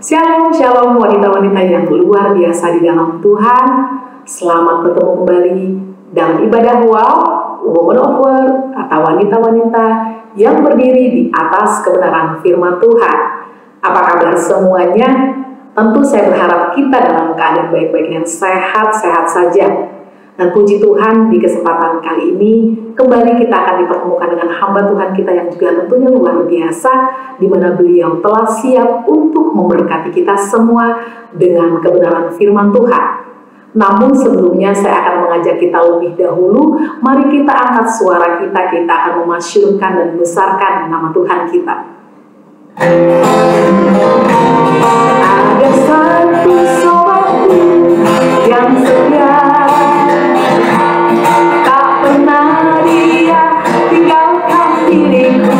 Shalom, shalom wanita-wanita yang luar biasa di dalam Tuhan. Selamat bertemu kembali dalam ibadah Wow, Woman of Word, atau wanita-wanita yang berdiri di atas kebenaran firman Tuhan. Apa kabar semuanya? Tentu saya berharap kita dalam keadaan baik-baik dan sehat-sehat saja. Dan puji Tuhan, di kesempatan kali ini kembali kita akan dipertemukan dengan hamba Tuhan kita yang juga tentunya luar biasa, di mana beliau telah siap untuk memberkati kita semua dengan kebenaran firman Tuhan. Namun sebelumnya saya akan mengajak kita lebih dahulu, mari kita angkat suara kita akan memasyurkan dan membesarkan nama Tuhan kita. Ada satu sobatku yang setia, tak pernah dia tinggalkan diriku.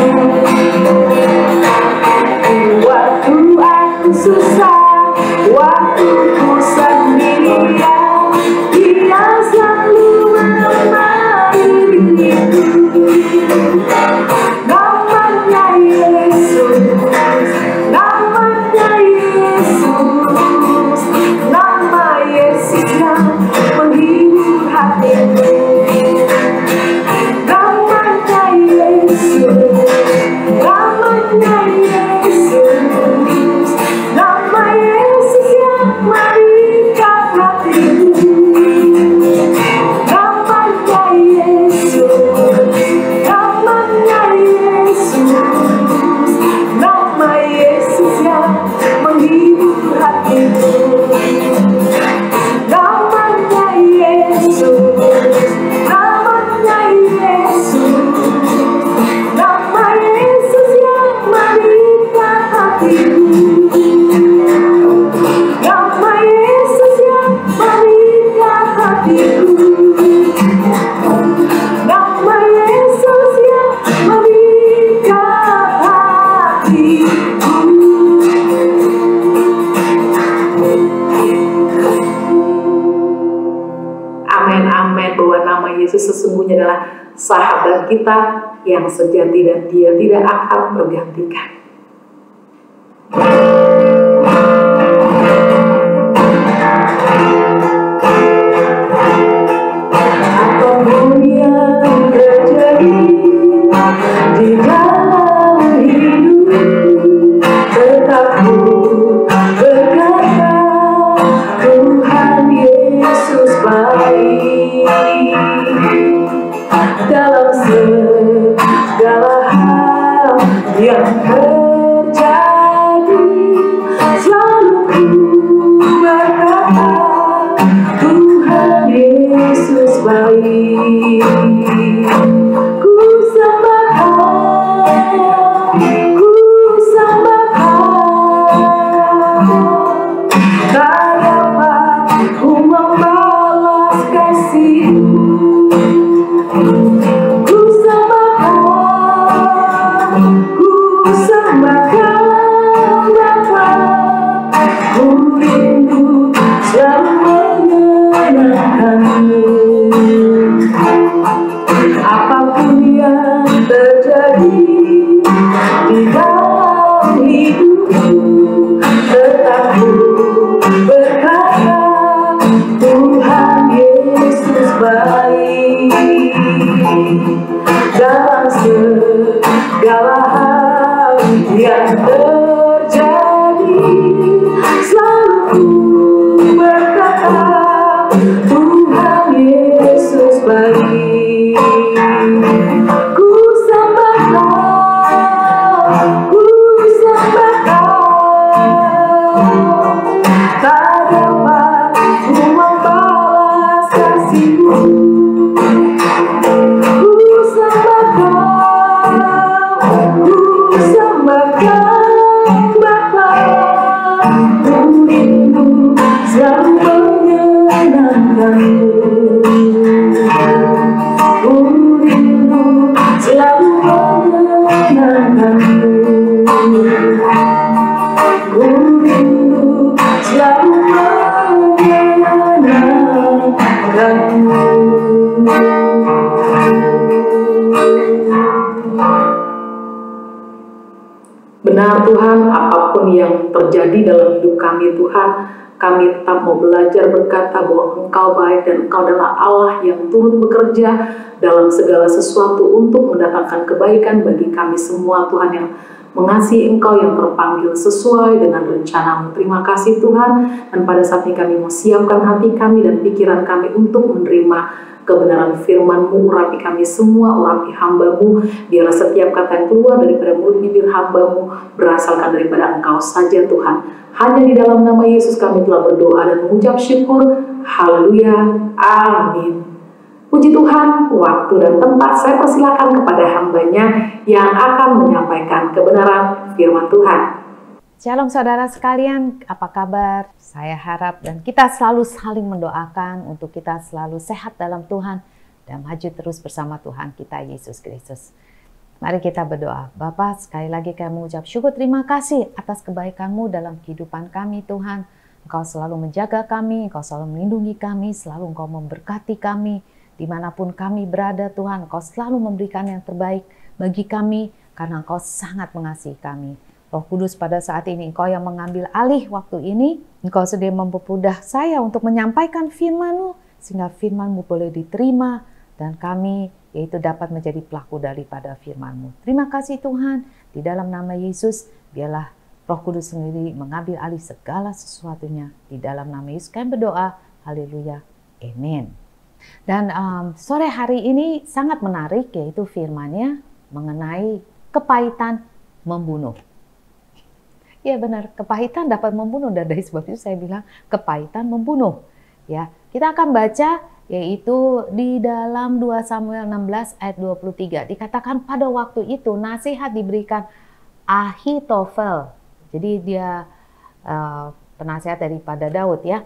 Waktu aku susah, waktu ku sendirian, dia selalu menemani diriku. Namanya Yesus, namanya Yesus, nama Yesus yang menghibur hatiku. Namanya Yesus, namanya Yesus, nama Yesus yang mengikat hatiku. Namanya Yesus, namanya Yesus, nama Yesus yang menghibur hatiku. Namanya Yesus, namanya Yesus, nama Yesus yang mengikat hatiku. Nama Yesus yang mengikat hatiku. Nama Yesus yang mengikat hatiku. Amin, amin, bahwa nama Yesus sesungguhnya adalah sahabat kita yang sejati dan dia tidak akan tergantikan. Apapun yang terjadi di dalam hidup, tetap ku berkata Tuhan Yesus baik. Dalam segala hal yang terjadi, selalu ku berkata Tuhan Yesus baik. Ku sembahkan, ku sembahkan, tak dapat ku membalas kasih-Mu. Ku sembahkan Bapa, ku rindu selalu menyenangkan-Mu. Apapun yang terjadi di dalam hidupku, tetap ku berkata Tuhan Yesus baik. Dalam segala hal yang terjadi, selalu ku berkata Tuhan Yesus baik. Ku sembahkan, ku sembahkan, tak dapat ku membalas kasih-Mu. Ku sembahkan Bapa, ku rindu selalu menyenangkan-Mu. Ku rindu selalu menyenangkan-Mu. Ku rindu selalu menyenangkan-Mu. Benar Tuhan, apapun yang terjadi terjadi dalam hidup kami Tuhan. Kami tetap mau belajar berkata bahwa Engkau baik dan Engkau adalah Allah yang turut bekerja dalam segala sesuatu untuk mendatangkan kebaikan bagi kami semua Tuhan, yang mengasihi Engkau, yang terpanggil sesuai dengan rencana-Mu. Terima kasih Tuhan, dan pada saat ini kami mau siapkan hati kami dan pikiran kami untuk menerima kebenaran firman-Mu. Urapi kami semua, urapi hamba-Mu, biarlah setiap kata yang keluar daripada mulut bibir hamba-Mu berasalkan daripada Engkau saja Tuhan. Hanya di dalam nama Yesus kami telah berdoa dan mengucap syukur. Haleluya, amin. Puji Tuhan, waktu dan tempat saya persilakan kepada hamba-Nya yang akan menyampaikan kebenaran firman Tuhan. Shalom saudara sekalian, apa kabar? Saya harap dan kita selalu saling mendoakan untuk kita selalu sehat dalam Tuhan dan maju terus bersama Tuhan kita Yesus Kristus. Mari kita berdoa. Bapa, sekali lagi kami mengucap syukur terima kasih atas kebaikan-Mu dalam kehidupan kami Tuhan. Engkau selalu menjaga kami, Engkau selalu melindungi kami, selalu Engkau memberkati kami. Dimanapun kami berada Tuhan, Engkau selalu memberikan yang terbaik bagi kami karena Engkau sangat mengasihi kami. Roh Kudus, pada saat ini Engkau yang mengambil alih waktu ini, Engkau sedia mempermudah saya untuk menyampaikan firman-Mu sehingga firman-Mu boleh diterima dan kami yaitu dapat menjadi pelaku daripada firman-Mu. Terima kasih Tuhan, di dalam nama Yesus biarlah Roh Kudus sendiri mengambil alih segala sesuatunya. Di dalam nama Yesus kami berdoa, haleluya, amin. Dan sore hari ini sangat menarik, yaitu firman-Nya mengenai kepahitan membunuh. Ya benar, kepahitan dapat membunuh, dan dari sebab itu saya bilang kepahitan membunuh. Ya, kita akan baca yaitu di dalam 2 Samuel 16 ayat 23. Dikatakan pada waktu itu nasihat diberikan Ahitofel. Jadi dia penasihat daripada Daud ya.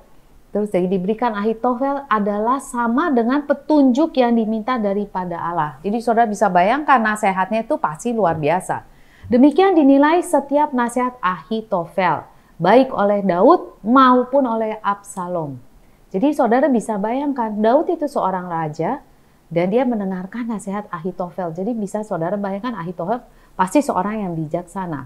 Terus diberikan Ahitofel adalah sama dengan petunjuk yang diminta daripada Allah. Jadi saudara bisa bayangkan nasihatnya itu pasti luar biasa. Demikian dinilai setiap nasihat Ahitofel, baik oleh Daud maupun oleh Absalom. Jadi saudara bisa bayangkan Daud itu seorang raja dan dia mendengarkan nasihat Ahitofel. Jadi bisa saudara bayangkan Ahitofel pasti seorang yang bijaksana.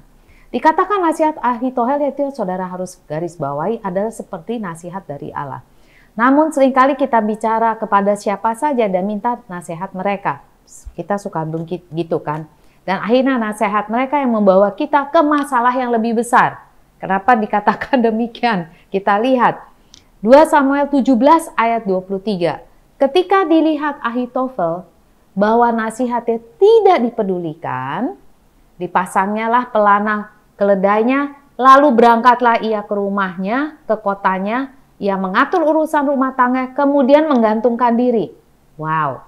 Dikatakan nasihat Ahitofel itu saudara harus garis bawahi adalah seperti nasihat dari Allah. Namun seringkali kita bicara kepada siapa saja dan minta nasihat mereka. Kita suka begitu kan. Dan akhirnya nasihat mereka yang membawa kita ke masalah yang lebih besar. Kenapa dikatakan demikian? Kita lihat 2 Samuel 17 ayat 23. Ketika dilihat Ahitofel bahwa nasihatnya tidak dipedulikan, dipasangnyalah pelana keledainya, lalu berangkatlah ia ke rumahnya, ke kotanya, ia mengatur urusan rumah tangga, kemudian menggantungkan diri. Wow,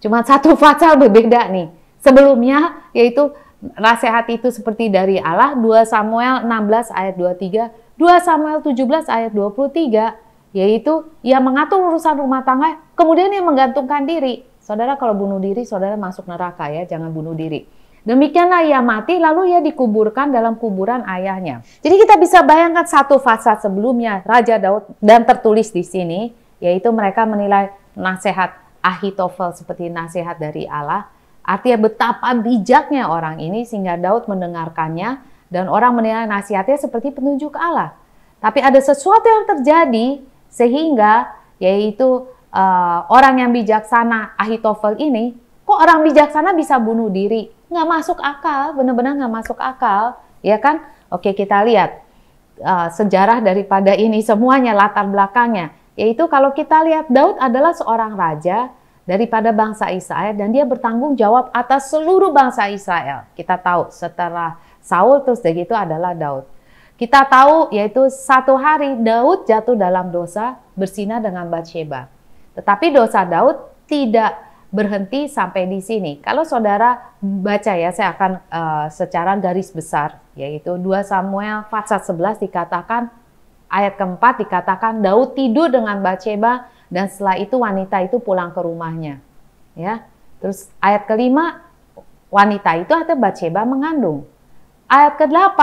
cuma satu pasal berbeda nih. Sebelumnya yaitu nasihat itu seperti dari Allah, 2 Samuel 16 ayat 23, 2 Samuel 17 ayat 23, yaitu ia mengatur urusan rumah tangga, kemudian ia menggantungkan diri. Saudara kalau bunuh diri, saudara masuk neraka ya, jangan bunuh diri. Demikianlah ia mati, lalu ia dikuburkan dalam kuburan ayahnya. Jadi kita bisa bayangkan satu fasa sebelumnya Raja Daud dan tertulis di sini, yaitu mereka menilai nasihat Ahitofel seperti nasihat dari Allah. Artinya betapa bijaknya orang ini sehingga Daud mendengarkannya dan orang menilai nasihatnya seperti petunjuk Allah. Tapi ada sesuatu yang terjadi sehingga yaitu orang yang bijaksana Ahitofel ini, kok orang bijaksana bisa bunuh diri? Nggak masuk akal, benar-benar nggak masuk akal, ya kan? Oke, kita lihat sejarah daripada ini semuanya, latar belakangnya. Yaitu kalau kita lihat Daud adalah seorang raja daripada bangsa Israel dan dia bertanggung jawab atas seluruh bangsa Israel. Kita tahu setelah Saul terus begitu adalah Daud. Kita tahu yaitu satu hari Daud jatuh dalam dosa berzina dengan Batsheba. Tetapi dosa Daud tidak berhenti sampai di sini. Kalau saudara baca ya, saya akan secara garis besar, yaitu 2 Samuel pasal 11 dikatakan, ayat keempat dikatakan Daud tidur dengan Batsheba dan setelah itu wanita itu pulang ke rumahnya. Ya. Terus ayat kelima, wanita itu atau Batsheba mengandung. Ayat ke-8,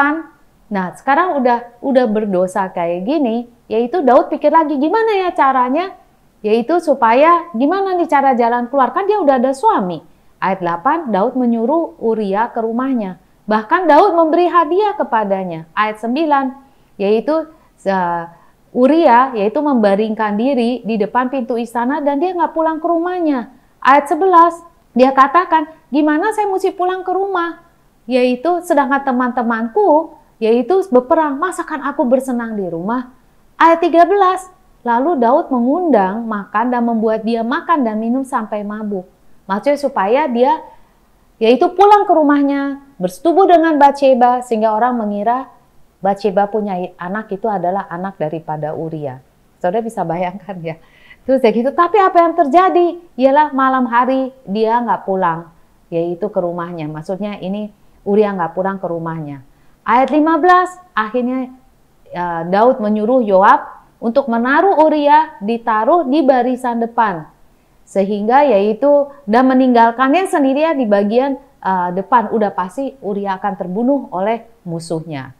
nah sekarang udah berdosa kayak gini, yaitu Daud pikir lagi gimana ya caranya, yaitu supaya gimana nih cara jalan keluar, kan dia udah ada suami. Ayat 8, Daud menyuruh Uria ke rumahnya. Bahkan Daud memberi hadiah kepadanya. Ayat 9, yaitu Uria yaitu membaringkan diri di depan pintu istana dan dia nggak pulang ke rumahnya. Ayat 11, dia katakan, gimana saya mesti pulang ke rumah? Yaitu sedangkan teman-temanku yaitu berperang, masakan aku bersenang di rumah? Ayat 13, lalu Daud mengundang makan dan membuat dia makan dan minum sampai mabuk. Maksudnya supaya dia yaitu pulang ke rumahnya, bersetubuh dengan Batsheba sehingga orang mengira Batsheba punya anak itu adalah anak daripada Uria. Saudara bisa bayangkan ya. Terus kayak gitu, tapi apa yang terjadi? Ialah malam hari dia nggak pulang, yaitu ke rumahnya. Maksudnya ini Uria nggak pulang ke rumahnya. Ayat 15, akhirnya Daud menyuruh Yoab untuk menaruh Uria, ditaruh di barisan depan. Sehingga yaitu dan meninggalkannya sendirian di bagian depan. Udah pasti Uria akan terbunuh oleh musuhnya.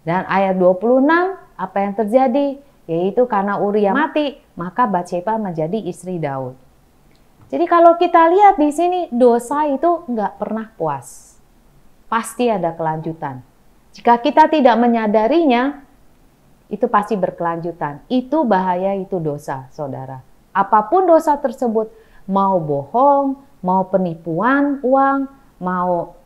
Dan ayat 26, apa yang terjadi? Yaitu karena Uria mati, maka Batsheba menjadi istri Daud. Jadi kalau kita lihat di sini, dosa itu nggak pernah puas. Pasti ada kelanjutan. Jika kita tidak menyadarinya, itu pasti berkelanjutan. Itu bahaya, itu dosa, saudara. Apapun dosa tersebut, mau bohong, mau penipuan uang, mau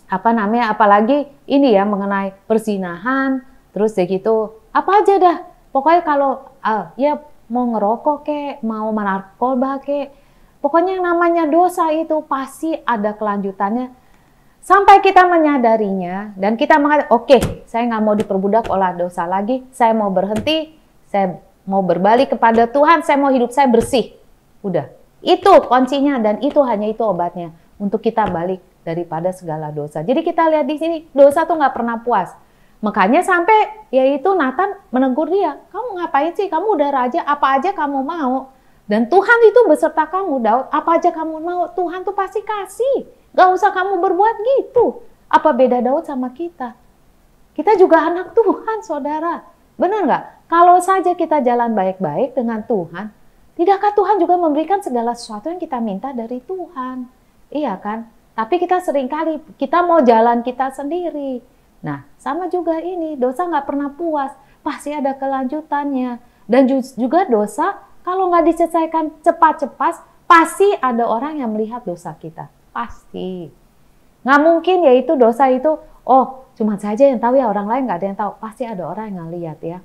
apalagi ini ya mengenai perzinahan, terus begitu apa aja dah. Pokoknya kalau ya mau ngerokok kek, mau narkoba kek, pokoknya yang namanya dosa itu pasti ada kelanjutannya. Sampai kita menyadarinya dan kita mengatakan, oke, saya nggak mau diperbudak oleh dosa lagi, saya mau berhenti, saya mau berbalik kepada Tuhan, saya mau hidup saya bersih. Udah, itu kuncinya dan hanya itu obatnya untuk kita balik daripada segala dosa. Jadi kita lihat di sini, dosa tuh nggak pernah puas. Makanya sampai yaitu Nathan menegur dia, kamu ngapain sih? Kamu udah raja, apa aja kamu mau? Dan Tuhan itu beserta kamu, Daud, apa aja kamu mau, Tuhan tuh pasti kasih. Gak usah kamu berbuat gitu. Apa beda Daud sama kita? Kita juga anak Tuhan, saudara. Benar nggak? Kalau saja kita jalan baik-baik dengan Tuhan, tidakkah Tuhan juga memberikan segala sesuatu yang kita minta dari Tuhan? Iya kan? Tapi kita seringkali, kita mau jalan kita sendiri. Nah, sama juga ini, dosa nggak pernah puas. Pasti ada kelanjutannya. Dan juga dosa, kalau nggak diselesaikan cepat-cepat, pasti ada orang yang melihat dosa kita. Pasti. Nggak mungkin ya itu dosa itu, oh cuma saja yang tahu ya, orang lain nggak ada yang tahu. Pasti ada orang yang lihat ya.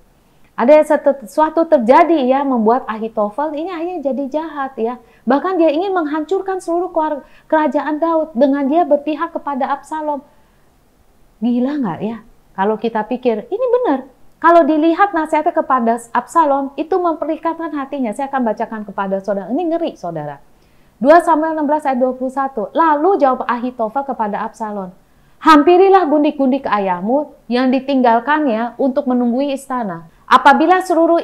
Ada sesuatu terjadi ya, membuat Ahitofel ini akhirnya jadi jahat ya. Bahkan dia ingin menghancurkan seluruh kerajaan Daud dengan dia berpihak kepada Absalom. Gila nggak ya? Kalau kita pikir, ini benar. Kalau dilihat nasihatnya kepada Absalom, itu memperikatkan hatinya. Saya akan bacakan kepada saudara. Ini ngeri saudara. 2 Samuel 16 ayat 21. Lalu jawab Ahitofel kepada Absalom, hampirilah gundik-gundik ayahmu yang ditinggalkannya untuk menunggui istana. Apabila seluruh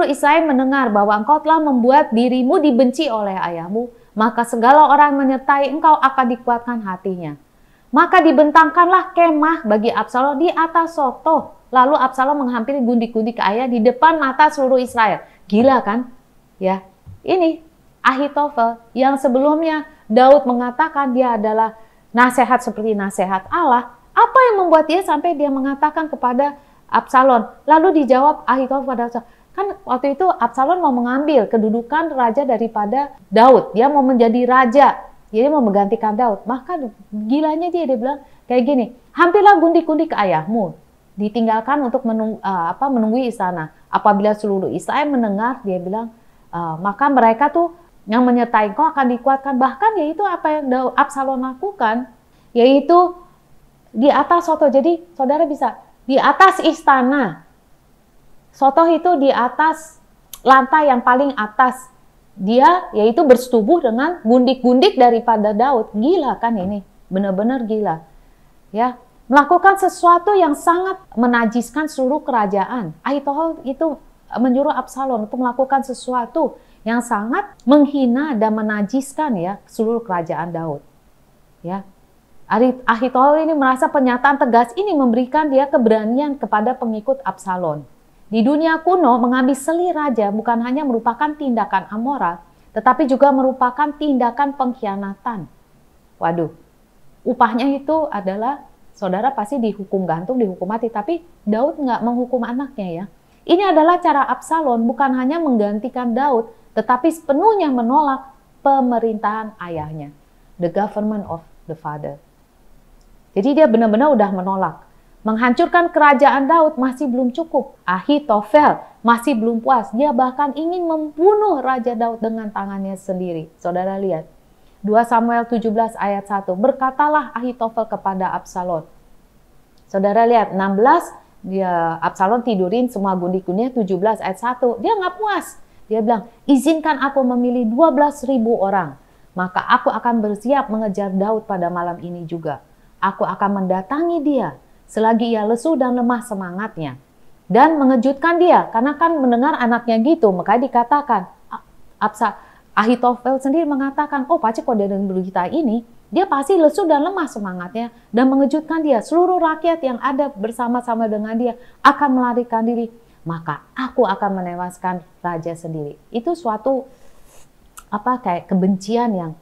Israel mendengar bahwa engkau telah membuat dirimu dibenci oleh ayahmu, maka segala orang menyertai engkau akan dikuatkan hatinya. Maka dibentangkanlah kemah bagi Absalom di atas soto. Lalu Absalom menghampiri gundik-gundik ayah di depan mata seluruh Israel. Gila kan? Ya, ini Ahitofel yang sebelumnya Daud mengatakan dia adalah nasihat seperti nasihat Allah. Apa yang membuat dia sampai dia mengatakan kepada Absalom? Lalu dijawab Ahitofel pada Absalom. Kan waktu itu Absalom mau mengambil kedudukan raja daripada Daud. Dia mau menjadi raja. Jadi mau menggantikan Daud. Maka gilanya dia bilang kayak gini, hampirlah gundik-gundik ayahmu, ditinggalkan untuk menunggui istana. Apabila seluruh Israel mendengar, dia bilang, maka mereka tuh yang menyertai kau akan dikuatkan. Bahkan yaitu apa yang Absalom lakukan, yaitu di atas soto. Jadi saudara bisa, di atas istana. Soto itu di atas lantai yang paling atas. Dia yaitu bersetubuh dengan gundik-gundik daripada Daud. Gila kan ini, benar-benar gila. Ya, melakukan sesuatu yang sangat menajiskan seluruh kerajaan. Ahitofel itu menyuruh Absalom untuk melakukan sesuatu yang sangat menghina dan menajiskan ya seluruh kerajaan Daud. Ya, Ahitofel ini merasa pernyataan tegas ini memberikan dia keberanian kepada pengikut Absalom. Di dunia kuno, mengambil seli raja bukan hanya merupakan tindakan amoral, tetapi juga merupakan tindakan pengkhianatan. Waduh, upahnya itu adalah saudara pasti dihukum gantung, dihukum mati. Tapi Daud nggak menghukum anaknya ya. Ini adalah cara Absalom bukan hanya menggantikan Daud, tetapi sepenuhnya menolak pemerintahan ayahnya. The government of the father. Jadi dia benar-benar udah menolak. Menghancurkan kerajaan Daud masih belum cukup. Ahitofel masih belum puas. Dia bahkan ingin membunuh Raja Daud dengan tangannya sendiri. Saudara lihat. 2 Samuel 17 ayat 1. Berkatalah Ahitofel kepada Absalom. Saudara lihat 16. Absalom tidurin semua gundik-gundiknya. 17 ayat 1. Dia nggak puas. Dia bilang, izinkan aku memilih 12.000 orang. Maka aku akan bersiap mengejar Daud pada malam ini juga. Aku akan mendatangi dia selagi ia lesu dan lemah semangatnya. Dan mengejutkan dia, karena kan mendengar anaknya gitu, maka dikatakan, Ahitofel sendiri mengatakan, oh pasti kalau dia dengar berita ini, dia pasti lesu dan lemah semangatnya. Dan mengejutkan dia, seluruh rakyat yang ada bersama-sama dengan dia akan melarikan diri. Maka aku akan menewaskan raja sendiri. Itu suatu kayak kebencian yang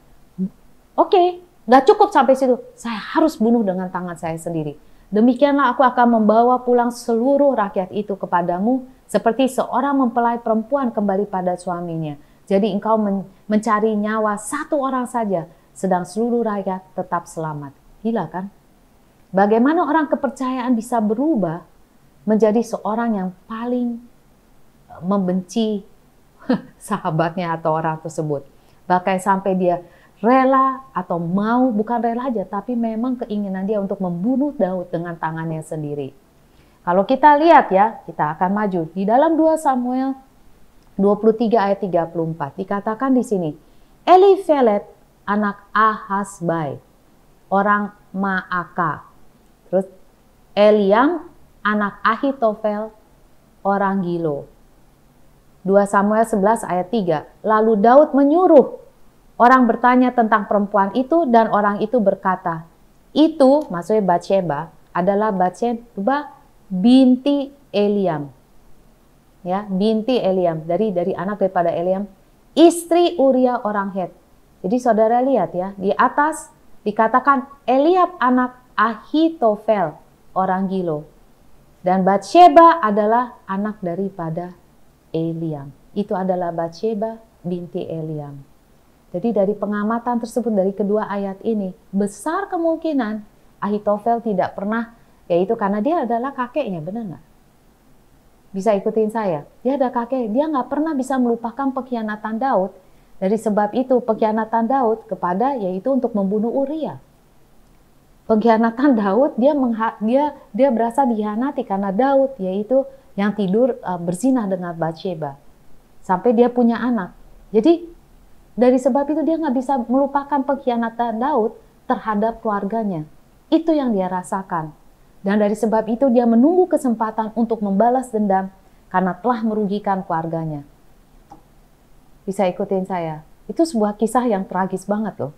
oke, nggak cukup sampai situ. Saya harus bunuh dengan tangan saya sendiri. Demikianlah aku akan membawa pulang seluruh rakyat itu kepadamu seperti seorang mempelai perempuan kembali pada suaminya. Jadi engkau mencari nyawa satu orang saja, sedang seluruh rakyat tetap selamat. Gila kan? Bagaimana orang kepercayaan bisa berubah menjadi seorang yang paling membenci sahabatnya atau orang tersebut. Bahkan sampai dia rela atau mau, bukan rela aja, tapi memang keinginan dia untuk membunuh Daud dengan tangannya sendiri. Kalau kita lihat ya, kita akan maju. Di dalam 2 Samuel 23 ayat 34, dikatakan di sini, Elifelet anak Ahasbai, orang Maaka. Terus Eliam anak Ahitofel, orang Gilo. 2 Samuel 11 ayat 3. Lalu Daud menyuruh orang bertanya tentang perempuan itu dan orang itu berkata, itu maksudnya Batsheba adalah Batsheba binti Eliam. Ya, binti Eliam dari anak daripada Eliam, istri Uria orang Het. Jadi saudara lihat ya, di atas dikatakan Eliab anak Ahitofel orang Gilo. Dan Batsheba adalah anak daripada Eliam. Itu adalah Batsheba binti Eliam. Jadi dari pengamatan tersebut dari kedua ayat ini, besar kemungkinan Ahitofel tidak pernah, yaitu karena dia adalah kakeknya, benar nggak? Bisa ikutin saya? Dia ada kakek, dia nggak pernah bisa melupakan pengkhianatan Daud. Dari sebab itu pengkhianatan Daud kepada yaitu untuk membunuh Uria. Pengkhianatan Daud dia berasa dikhianati karena Daud yaitu yang tidur berzinah dengan Batsheba sampai dia punya anak. Jadi dari sebab itu dia nggak bisa melupakan pengkhianatan Daud terhadap keluarganya. Itu yang dia rasakan. Dan dari sebab itu dia menunggu kesempatan untuk membalas dendam karena telah merugikan keluarganya. Bisa ikutin saya? Itu sebuah kisah yang tragis banget loh.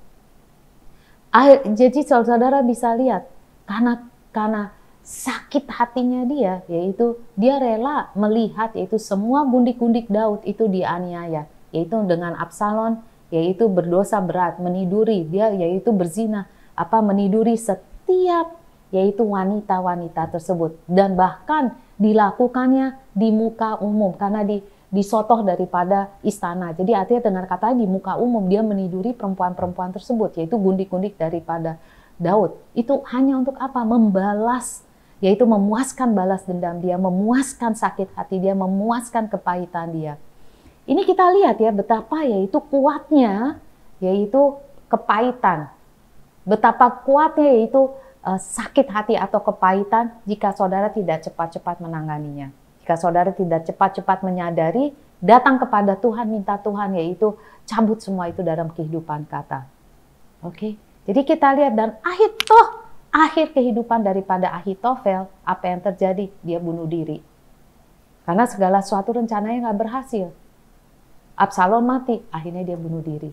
Jadi saudara bisa lihat karena sakit hatinya dia, yaitu dia rela melihat yaitu semua gundik-gundik Daud itu dianiaya, yaitu dengan Absalom, yaitu berdosa berat, meniduri dia, yaitu berzina, meniduri setiap yaitu wanita-wanita tersebut, dan bahkan dilakukannya di muka umum karena disotoh daripada istana. Jadi artinya dengan katanya di muka umum dia meniduri perempuan-perempuan tersebut, yaitu gundik-gundik daripada Daud. Itu hanya untuk apa? Membalas, yaitu memuaskan balas dendam dia, memuaskan sakit hati dia, memuaskan kepahitan dia. Ini kita lihat ya betapa yaitu kuatnya yaitu kepahitan. Betapa kuatnya yaitu sakit hati atau kepahitan jika saudara tidak cepat-cepat menanganinya. Jika saudara tidak cepat-cepat menyadari, datang kepada Tuhan, minta Tuhan yaitu cabut semua itu dalam kehidupan kata. Oke, jadi kita lihat dan akhir kehidupan daripada Ahitofel, apa yang terjadi? Dia bunuh diri. Karena segala suatu rencananya nggak berhasil. Absalom mati, akhirnya dia bunuh diri.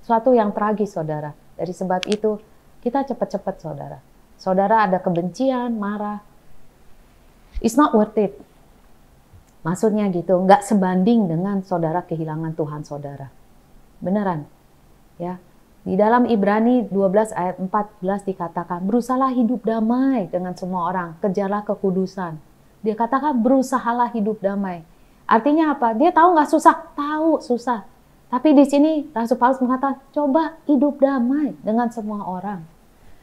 Suatu yang tragis saudara. Dari sebab itu kita cepat-cepat saudara. Saudara ada kebencian, marah. It's not worth it. Maksudnya gitu, nggak sebanding dengan saudara kehilangan Tuhan saudara. Beneran. Ya, Di dalam Ibrani 12 ayat 14 dikatakan, berusahalah hidup damai dengan semua orang, kejarlah kekudusan. Dia katakan berusahalah hidup damai. Artinya apa? Dia tahu nggak susah? Tahu susah. Tapi di sini Rasul Paulus mengatakan, coba hidup damai dengan semua orang.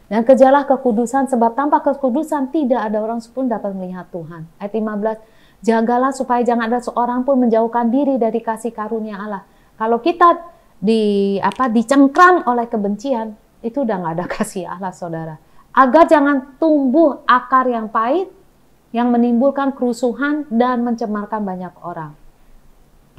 Dan kejarlah kekudusan, sebab tanpa kekudusan tidak ada orang pun dapat melihat Tuhan. Ayat 15, jagalah supaya jangan ada seorang pun menjauhkan diri dari kasih karunia Allah. Kalau kita dicengkram oleh kebencian, itu udah nggak ada kasih Allah, saudara. Agar jangan tumbuh akar yang pahit, yang menimbulkan kerusuhan dan mencemarkan banyak orang.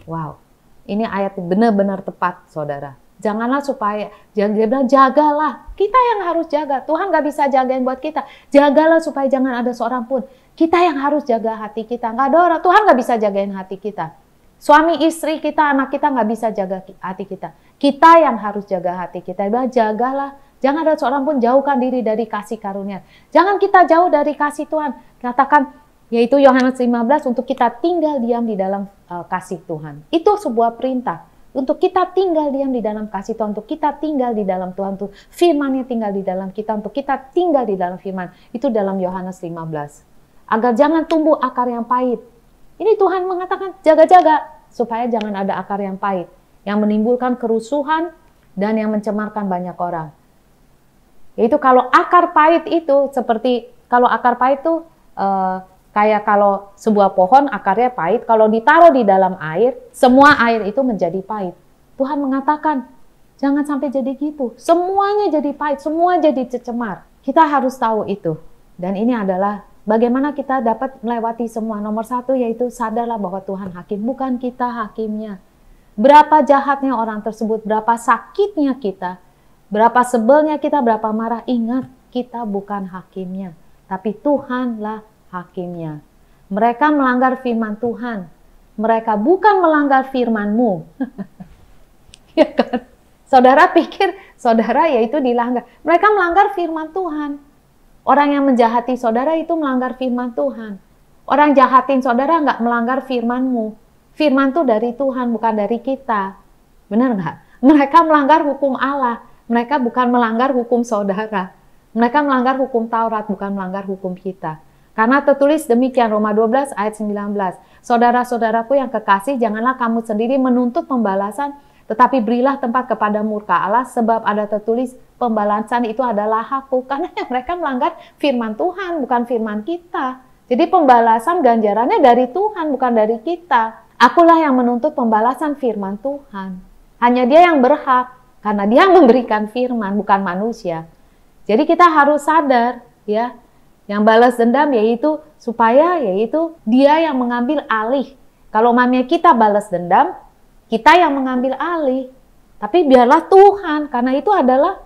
Wow, ini ayat benar-benar tepat, saudara. Janganlah supaya, dia bilang jagalah. Kita yang harus jaga. Tuhan nggak bisa jagain buat kita. Jagalah supaya jangan ada seorang pun. Kita yang harus jaga hati kita. Nggak ada orang. Tuhan nggak bisa jagain hati kita. Suami, istri kita, anak kita nggak bisa jaga hati kita. Kita yang harus jaga hati kita. Dia bilang jagalah. Jangan ada seorang pun jauhkan diri dari kasih karunia. Jangan kita jauh dari kasih Tuhan. Katakan, yaitu Yohanes 15, untuk kita tinggal diam di dalam kasih Tuhan. Itu sebuah perintah. Untuk kita tinggal diam di dalam kasih Tuhan, untuk kita tinggal di dalam Tuhan, untuk firman-Nya tinggal di dalam kita, untuk kita tinggal di dalam firman. Itu dalam Yohanes 15. Agar jangan tumbuh akar yang pahit. Ini Tuhan mengatakan jaga-jaga supaya jangan ada akar yang pahit, yang menimbulkan kerusuhan dan yang mencemarkan banyak orang. Yaitu kalau akar pahit itu seperti, kalau akar pahit itu kayak kalau sebuah pohon akarnya pahit, kalau ditaruh di dalam air, semua air itu menjadi pahit. Tuhan mengatakan, jangan sampai jadi gitu. Semuanya jadi pahit, semua jadi cemar. Kita harus tahu itu. Dan ini adalah bagaimana kita dapat melewati semua. Nomor satu yaitu sadarlah bahwa Tuhan hakim, bukan kita hakimnya. Berapa jahatnya orang tersebut, berapa sakitnya kita, berapa sebelnya kita, berapa marah, ingat kita bukan hakimnya. Tapi Tuhanlah hakimnya. Mereka melanggar firman Tuhan. Mereka bukan melanggar firman-Mu. Ya kan? Saudara pikir saudara yaitu dilanggar. Mereka melanggar firman Tuhan. Orang yang menjahati saudara itu melanggar firman Tuhan. Orang jahatin saudara nggak melanggar firman-Mu. Firman itu dari Tuhan, bukan dari kita. Benar nggak? Mereka melanggar hukum Allah. Mereka bukan melanggar hukum saudara. Mereka melanggar hukum Taurat, bukan melanggar hukum kita. Karena tertulis demikian, Roma 12 ayat 19. Saudara-saudaraku yang kekasih, janganlah kamu sendiri menuntut pembalasan, tetapi berilah tempat kepada murka Allah, sebab ada tertulis pembalasan itu adalah hakku. Karena mereka melanggar firman Tuhan, bukan firman kita. Jadi pembalasan ganjarannya dari Tuhan, bukan dari kita. Akulah yang menuntut pembalasan firman Tuhan. Hanya Dia yang berhak, karena Dia memberikan firman, bukan manusia. Jadi kita harus sadar, ya. Yang balas dendam yaitu dia yang mengambil alih. Kalau mamanya kita balas dendam, kita yang mengambil alih. Tapi biarlah Tuhan, karena itu adalah,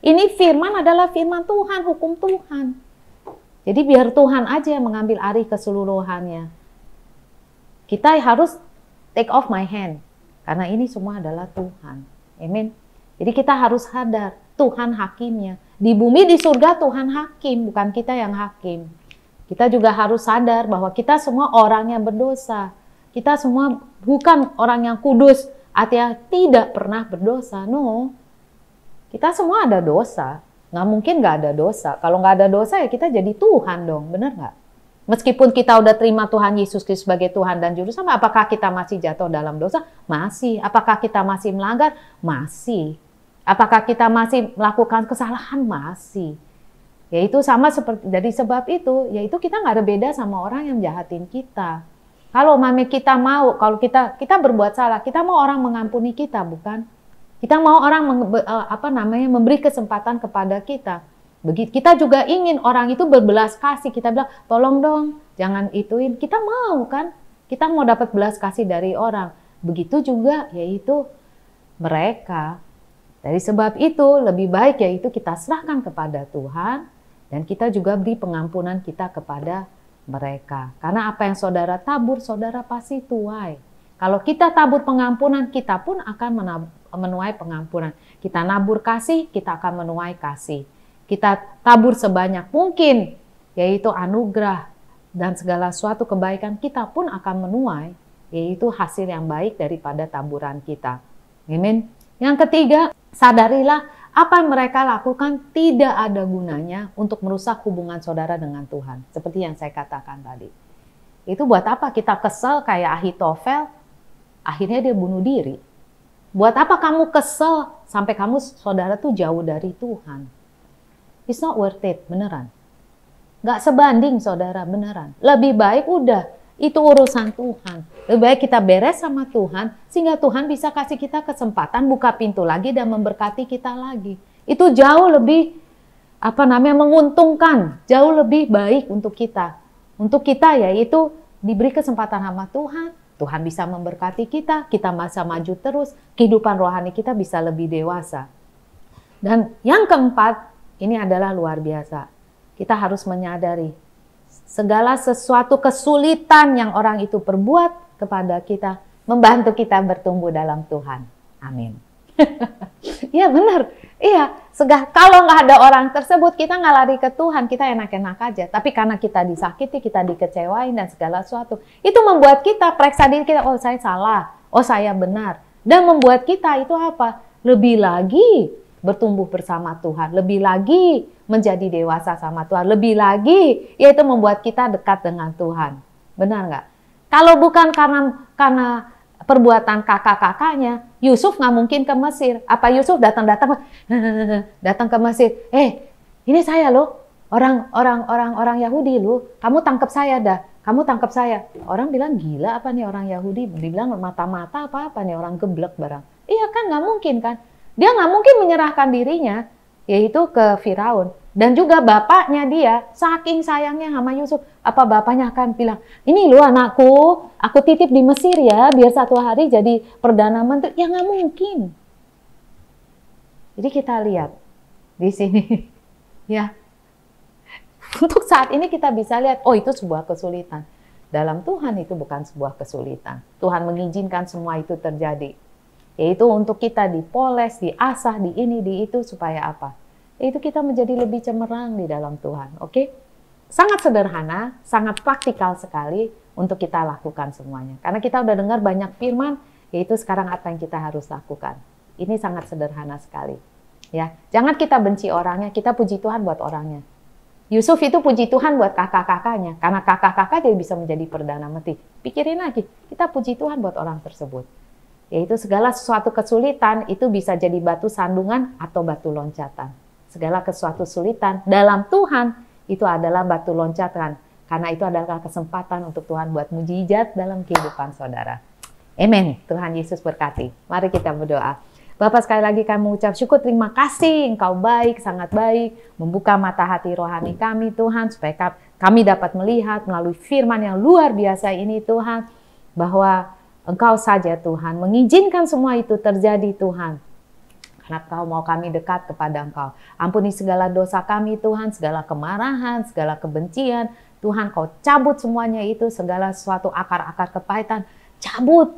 ini firman adalah firman Tuhan, hukum Tuhan. Jadi biar Tuhan aja yang mengambil alih keseluruhannya. Kita harus take off my hand, karena ini semua adalah Tuhan. Amin. Jadi kita harus sadar, Tuhan hakimnya. Di bumi, di surga Tuhan hakim, bukan kita yang hakim. Kita juga harus sadar bahwa kita semua orang yang berdosa. Kita semua bukan orang yang kudus, artinya tidak pernah berdosa. No, kita semua ada dosa. Nggak mungkin nggak ada dosa. Kalau nggak ada dosa ya kita jadi Tuhan dong, benar nggak? Meskipun kita udah terima Tuhan Yesus Kristus sebagai Tuhan dan Juru Selamat, apakah kita masih jatuh dalam dosa? Masih. Apakah kita masih melanggar? Masih. Apakah kita masih melakukan kesalahan? Masih. Yaitu sama seperti, dari sebab itu, yaitu kita nggak ada beda sama orang yang jahatin kita. Kalau kita mau, kalau kita berbuat salah, kita mau orang mengampuni kita, bukan? Kita mau orang memberi kesempatan kepada kita. Begitu kita juga ingin orang itu berbelas kasih. Kita bilang, tolong dong, jangan ituin. Kita mau kan? Kita mau dapat belas kasih dari orang. Begitu juga, yaitu mereka. Dari sebab itu, lebih baik yaitu kita serahkan kepada Tuhan, dan kita juga beri pengampunan kita kepada mereka. Karena apa yang saudara tabur, saudara pasti tuai. Kalau kita tabur pengampunan, kita pun akan menuai pengampunan. Kita nabur kasih, kita akan menuai kasih. Kita tabur sebanyak mungkin, yaitu anugerah dan segala suatu kebaikan, kita pun akan menuai, yaitu hasil yang baik daripada taburan kita. Amin. Yang ketiga, Sadarilah apa yang mereka lakukan tidak ada gunanya untuk merusak hubungan saudara dengan Tuhan. Seperti yang saya katakan tadi. Itu buat apa kita kesel kayak Ahitofel, akhirnya dia bunuh diri. Buat apa kamu kesel sampai kamu saudara tuh jauh dari Tuhan? It's not worth it, beneran. Gak sebanding saudara, beneran. Lebih baik udah, itu urusan Tuhan. Lebih baik kita beres sama Tuhan, sehingga Tuhan bisa kasih kita kesempatan buka pintu lagi dan memberkati kita lagi. Itu jauh lebih menguntungkan, jauh lebih baik untuk kita. Untuk kita yaitu diberi kesempatan sama Tuhan, Tuhan bisa memberkati kita, kita masa maju terus, kehidupan rohani kita bisa lebih dewasa. Dan yang keempat, ini adalah luar biasa. Kita harus menyadari segala sesuatu kesulitan yang orang itu perbuat kepada kita, membantu kita bertumbuh dalam Tuhan. Amin. Iya benar. Iya, kalau nggak ada orang tersebut, kita nggak lari ke Tuhan, kita enak-enak aja. Tapi karena kita disakiti, kita dikecewain dan segala sesuatu, itu membuat kita periksa diri kita, oh saya salah, oh saya benar. Dan membuat kita itu apa? Lebih lagi bertumbuh bersama Tuhan, lebih lagi menjadi dewasa sama Tuhan, lebih lagi yaitu membuat kita dekat dengan Tuhan. Benar nggak? Kalau bukan karena perbuatan kakak-kakaknya, Yusuf nggak mungkin ke Mesir. Apa Yusuf datang ke Mesir? Ini saya loh, orang Yahudi loh. Kamu tangkap saya dah. Kamu tangkap saya. Orang bilang gila apa nih orang Yahudi? Dibilang mata-mata apa nih orang geblek barang. Iya kan nggak mungkin kan? Dia nggak mungkin menyerahkan dirinya, yaitu ke Firaun. Dan juga bapaknya dia, saking sayangnya sama Yusuf, apa bapaknya akan bilang, ini loh anakku, aku titip di Mesir ya, biar satu hari jadi Perdana Menteri. Ya nggak mungkin. Jadi kita lihat di sini, ya. Untuk saat ini kita bisa lihat, oh itu sebuah kesulitan. Dalam Tuhan itu bukan sebuah kesulitan. Tuhan mengizinkan semua itu terjadi. Yaitu untuk kita dipoles, diasah, di ini, di itu, supaya apa? Yaitu kita menjadi lebih cemerlang di dalam Tuhan. Oke? Sangat sederhana, sangat praktikal sekali untuk kita lakukan semuanya. Karena kita udah dengar banyak firman, yaitu sekarang apa yang kita harus lakukan. Ini sangat sederhana sekali. Ya, jangan kita benci orangnya, kita puji Tuhan buat orangnya. Yusuf itu puji Tuhan buat kakak-kakaknya, karena kakak-kakak jadi bisa menjadi Perdana Menteri. Pikirin lagi, kita puji Tuhan buat orang tersebut. Yaitu segala sesuatu kesulitan itu bisa jadi batu sandungan atau batu loncatan. Segala sesuatu kesulitan dalam Tuhan itu adalah batu loncatan. Karena itu adalah kesempatan untuk Tuhan buat mujizat dalam kehidupan saudara. Amin. Tuhan Yesus berkati. Mari kita berdoa. Bapak, sekali lagi kami mengucap syukur, terima kasih, Engkau baik, sangat baik, membuka mata hati rohani kami Tuhan, supaya kami dapat melihat melalui firman yang luar biasa ini Tuhan, bahwa Engkau saja Tuhan, mengizinkan semua itu terjadi Tuhan. Karena Kau mau kami dekat kepada Engkau. Ampuni segala dosa kami Tuhan, segala kemarahan, segala kebencian. Tuhan Kau cabut semuanya itu, segala sesuatu akar-akar kepahitan. Cabut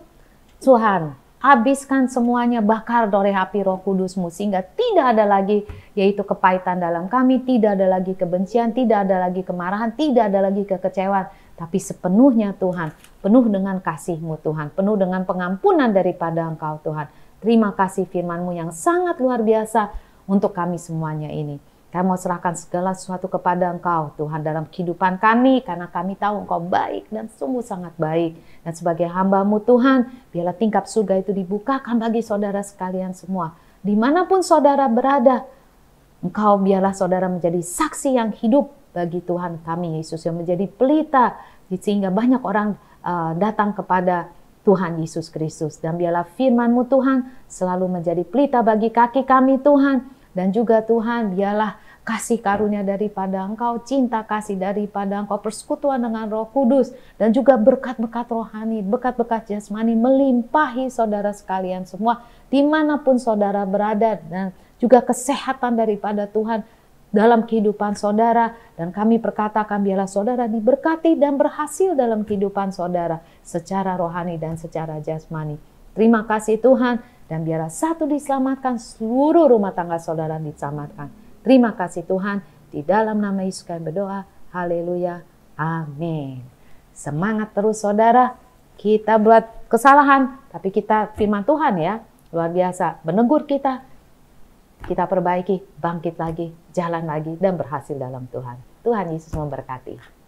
Tuhan, habiskan semuanya, bakar oleh api Roh Kudus-Mu. Sehingga tidak ada lagi yaitu kepahitan dalam kami, tidak ada lagi kebencian, tidak ada lagi kemarahan, tidak ada lagi kekecewaan. Tapi sepenuhnya Tuhan, penuh dengan kasih-Mu Tuhan, penuh dengan pengampunan daripada Engkau Tuhan. Terima kasih firman-Mu yang sangat luar biasa untuk kami semuanya ini. Kami mau serahkan segala sesuatu kepada Engkau Tuhan dalam kehidupan kami, karena kami tahu Engkau baik dan sungguh sangat baik. Dan sebagai hamba-Mu Tuhan, biarlah tingkap surga itu dibukakan bagi saudara sekalian semua. Dimanapun saudara berada, Engkau biarlah saudara menjadi saksi yang hidup bagi Tuhan kami Yesus, yang menjadi pelita sehingga banyak orang datang kepada Tuhan Yesus Kristus. Dan biarlah firman-Mu Tuhan selalu menjadi pelita bagi kaki kami Tuhan. Dan juga Tuhan biarlah kasih karunia daripada Engkau, cinta kasih daripada Engkau, persekutuan dengan Roh Kudus, dan juga berkat-berkat rohani, berkat-berkat jasmani melimpahi saudara sekalian semua dimanapun saudara berada, dan juga kesehatan daripada Tuhan dalam kehidupan saudara. Dan kami perkatakan biarlah saudara diberkati dan berhasil dalam kehidupan saudara secara rohani dan secara jasmani. Terima kasih Tuhan, dan biarlah satu diselamatkan, seluruh rumah tangga saudara diselamatkan. Terima kasih Tuhan, di dalam nama Yesus kami berdoa. Haleluya, amin. Semangat terus saudara, kita buat kesalahan, tapi kita firman Tuhan ya, luar biasa, menegur kita. kita perbaiki, bangkit lagi, jalan lagi, dan berhasil dalam Tuhan. Tuhan Yesus memberkati.